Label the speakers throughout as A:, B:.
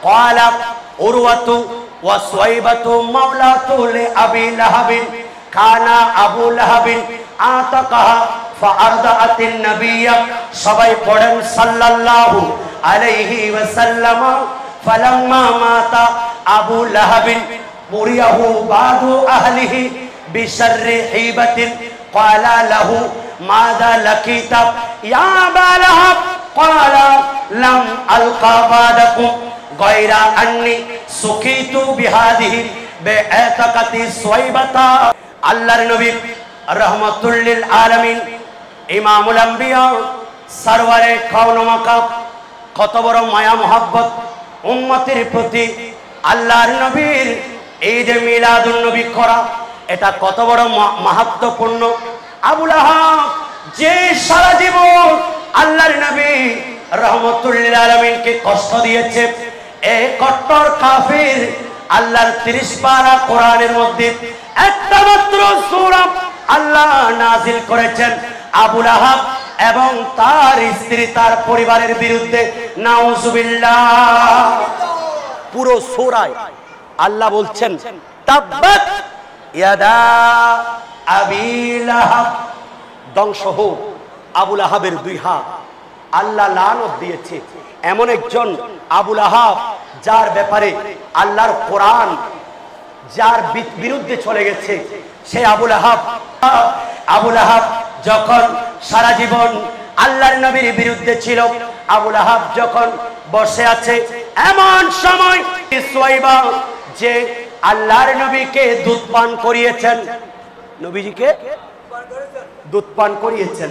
A: ক্বালা উরওয়াতু ওয়া সুয়াইবাতু মাওলাতু লিআবি লাহাবিন কানা আবু লাহাবিন আতাকাহা ফাআরদাআতিন নাবিয়্যা। সবাই পড়েন সাল্লাল্লাহু আলাইহি ওয়াসাল্লাম। ফালাম্মা মাতা আবু লাহাবিন বুরিয়াহু বাদু আহলিহি বিশাররি হিবাতিন ক্বালা লাহু মাযা লাকিতা ইয়া আবা লাহাব ক্বালা লাম আলকা বাদাকুম গায়রা আন্নী সুকিতু বিহাদিহি বিআতাকাতি সুয়াইবাতা। আল্লাহর নবী রাহমাতুল লিল আলামিন ইমামুল আম্বিয়া সরওয়ারে কাওন মাকাম, কত বড় মায়া মোহাব্বত উম্মতের প্রতি আল্লাহর নবীর ঈদে মিলাদুন নবী করা, এটা কত বড় মাহাত্ম্যপূর্ণ। আবু লাহাব যে সারা জীবন আল্লাহর নবী রাহমাতুল লিল আলামিনকে কষ্ট দিয়েছে, এই কট্টর কাফির আল্লাহর 30 পারা কোরআনের মধ্যে একটা মাত্র সূরা আল্লাহ নাজিল করেছেন আবু লাহাব এবং তার স্ত্রী তার পরিবারের বিরুদ্ধে। নাউজুবিল্লাহ। পুরো সূরায় আল্লাহ বলছেন তাব্বাত ইয়াদা আবি লাহাব, ধ্বংস হোক আবু লাহাবের 2 হাত। আল্লাহ লানত দিয়েছে এমন একজন আবু লাহাব যার ব্যাপারে আল্লাহর কোরআন যার বিরুদ্ধে চলে গেছে, সে আবু লাহাব। আবু লাহাব যখন সারা জীবন আল্লাহর নবীর বিরুদ্ধে ছিল, আবু লাহাব যখন বসে আছে, এমন সময় সুয়াইবা যে আল্লাহর নবীকে দুধ পান করিয়েছেন, নবীজিকে দুধ পান করিয়েছেন,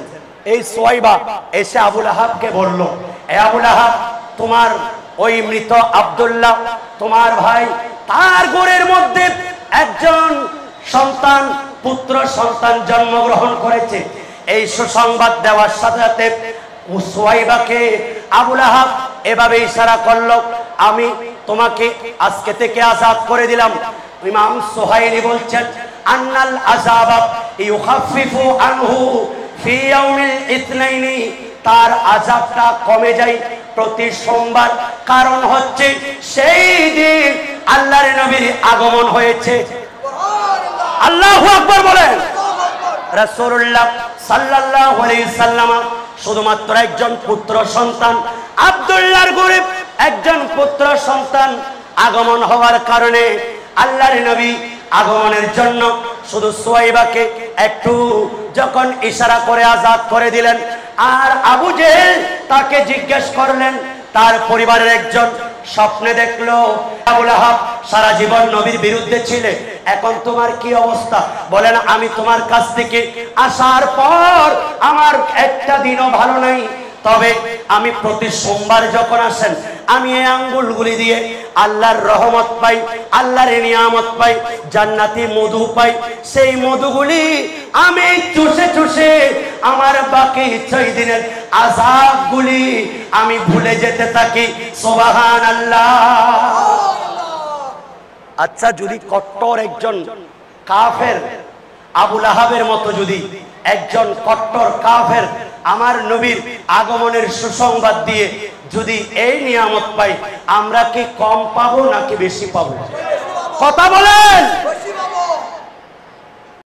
A: এই সুয়াইবা এসে আবু লাহাবকে বলল, এ আবু লাহাব, তোমার ওই মৃত আব্দুল্লাহ তোমার ভাই, তার ঘরের মধ্যে একজন সন্তান, পুত্র সন্তান জন্মগ্রহণ করেছে। এই সুসংবাদ দেওয়ার সাথে সাথে সুয়াইবাকে আবু লাহাব এভাবে ইশারা করলো, আমি তোমাকে আজকে থেকে আযাদ করে দিলাম। ইমাম সুহাইলি বলছেন আন্নাল আযাবা ইউখাফফিফু আনহু ফি ইয়াউমিল ইতনাইনি, তার আযাবটা কমে যায় প্রতি সোমবার, কারণ হচ্ছে সেই দিন আল্লাহর নবীর আগমন হয়েছে। আল্লাহু আকবার বলেন। রাসূলুল্লাহ সাল্লাল্লাহু আলাইহি সাল্লাম শুধুমাত্র একজন পুত্র সন্তান, আব্দুল্লাহর ঘরে একজন পুত্র সন্তান আগমন হওয়ার কারণে আল্লাহর নবী আগমনের জন্য শুধু সুয়াইবাকে একটু যখন ইশারা করে আযাদ করে দিলেন, আর আবু জেহেল তাকে জিজ্ঞেস করলেন, তার পরিবারের একজন স্বপ্নে দেখলো আবু লাহাব সারা জীবন নবীর বিরুদ্ধে ছিলে, এখন তোমার কি অবস্থা? বলেন আমি তোমার কাছ থেকে আসার পর আমার একটা দিনও ভালো নাই, তবে আমি প্রতি সোমবার যখন আসেন আমি এই আঙ্গুলগুলি দিয়ে আল্লাহর রহমত পাই, আল্লাহর নিয়ামত পাই, জান্নাতি মধু পাই, সেই মধুগুলি আমি চুষে চুষে আমার বাকি 6 দিনের আযাবগুলি আমি ভুলে যেতে থাকি। সুবহানাল্লাহ। আচ্ছা, যদি কট্টর একজন কাফের আবু লাহাবের মতো যদি একজন কট্টর কাফের আমার নবীর আগমনের সুসংবাদ দিয়ে যদি এই নিয়ামত পাই, আমরা কি কম পাবো নাকি বেশি পাবো? কথা বলেন।